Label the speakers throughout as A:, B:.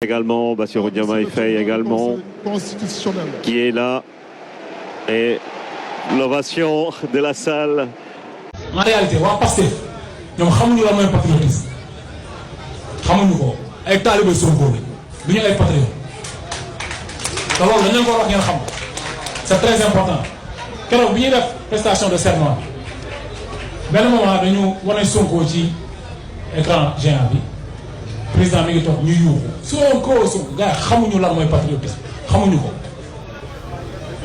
A: Également, Bassirou Diomaye Faye également, qui est là. Et l'ovation de la salle.
B: En réalité, waa Pastef ñoom xamuñu lan mooy patriotisme xamuñu ko ay taalibe Sonko la du ñu ay patriote te loolu dañ leen ko wax ngeen xam ko c'est très important. keroog bi ñuy def prestation de serment benn moment dañu wane Sonko ci écran géant bi président mi ngi toog ñu yuuxu Sonko gars yi xamuñu lan mooy patriotisme xamuñu ko.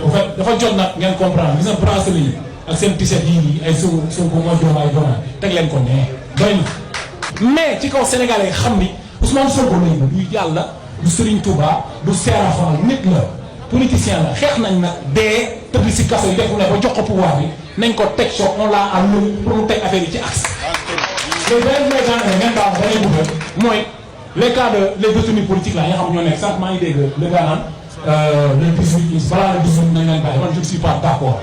B: en fait dafa jot nag ngeen comprendre gis nga bracelet yi ak seen t-shirt yi ay Sonko moo Diomaye teg leen ko nee doy na mais ci kaw sénégalais yi xam ni Ousmane Sonko lañ la du yàlla du Serigne Touba du Serapha nit la politicien la xeex nañ nag dee tëdd si kaso yi def ne ba jox ko pouvoir bi nañ ko teg so on l'a à l'eau pour mu teg affaire yi ci axe. léegi beneen may gànnaaw ngeen baax ba lay bëgg mooy les cas de les détenus politiques là nga xam ñoo nekk sànq maa ngi dégg le gars naan les 18 balaa le 18 nañ leen bàyyi man je ne suis pas d'accord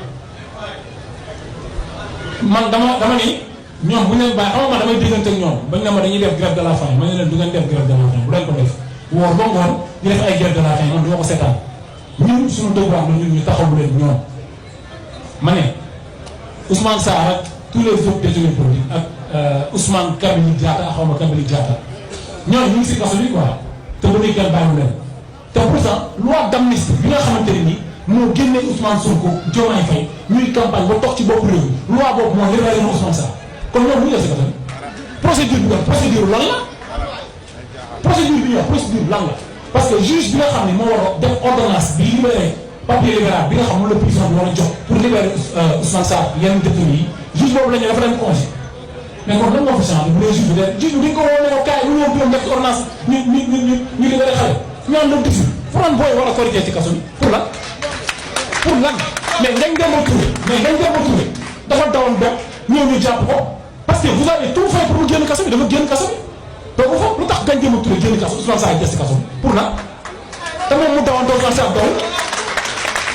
B: man dama ni ñoom bu ñu leen bàyyi xam nga man damay diggante ak ñoom bañ ne ma dañuy def grève de la faim ma ne leen du ngeen def grève de la faim bu leen ko def woor ba ngoon ñu def ay grève de la faim man du ma ko seetaan ñun suñu devoir la ñun ñu taxawu leen ñoom ma ne Ousmane Sarr ak tous les autres détenus politiques ak Ousmane Kabili Diatta xaw ma Kabili Diatta ñooñu ñu ngi si kaso bi quoi te ba léegi kenn bàyyiwu leen te pourtant loi d'amnistie bi nga xamante ne nii moo génnee Ousmane Sonko Diomaye Faye ñuy campagne ba toog ci bopp réew mi loi boobu moo libéré na Ousmane Sarr kon ñoom ñu ngi si kaso bi procédure bi procédure lan la procédure bi ñu wax procédure lan la parce que juge bi nga xam ne moo war a def ordonnance bi libéré papier libéral bi nga xam moom la prison bi war a jox pour libérer Ousmane Sarr yenn détenus yi juge boobu la ñu dafa dem congé mais kon lan moo fi changé bu dee juge bi de juge bi dañ ko woo ne ko kaay ñu ñëw bureau def ordonnance ñu libéré xale ñu am le 18 Fran Boy war a corriger ci kaso bi pour lan mais Ngagne Demba Touré dafa dawoon dem ñëw ñu jàpp ko parce que vous avez tout fait pour mu génn kaso bi dafa génn kaso bi donc foofu lu tax Ngagne Demba Touré génn kaso Ousmane Sarr des ci kaso bi pour lan te moom mu dawoon Ousmane Sarr daw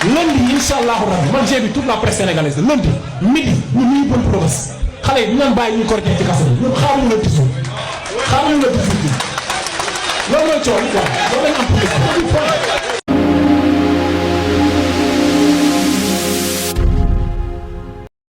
B: lundi incha allahu rabbi man j'ai vu toute la presse sénégalaise lundi midi ñu nuyu bonne promesse xale yi ñu leen bàyyi ñu corriger ci kaso bi ñun xaaruñu la 18 loolu mooy coow quoi loolu lañ am pour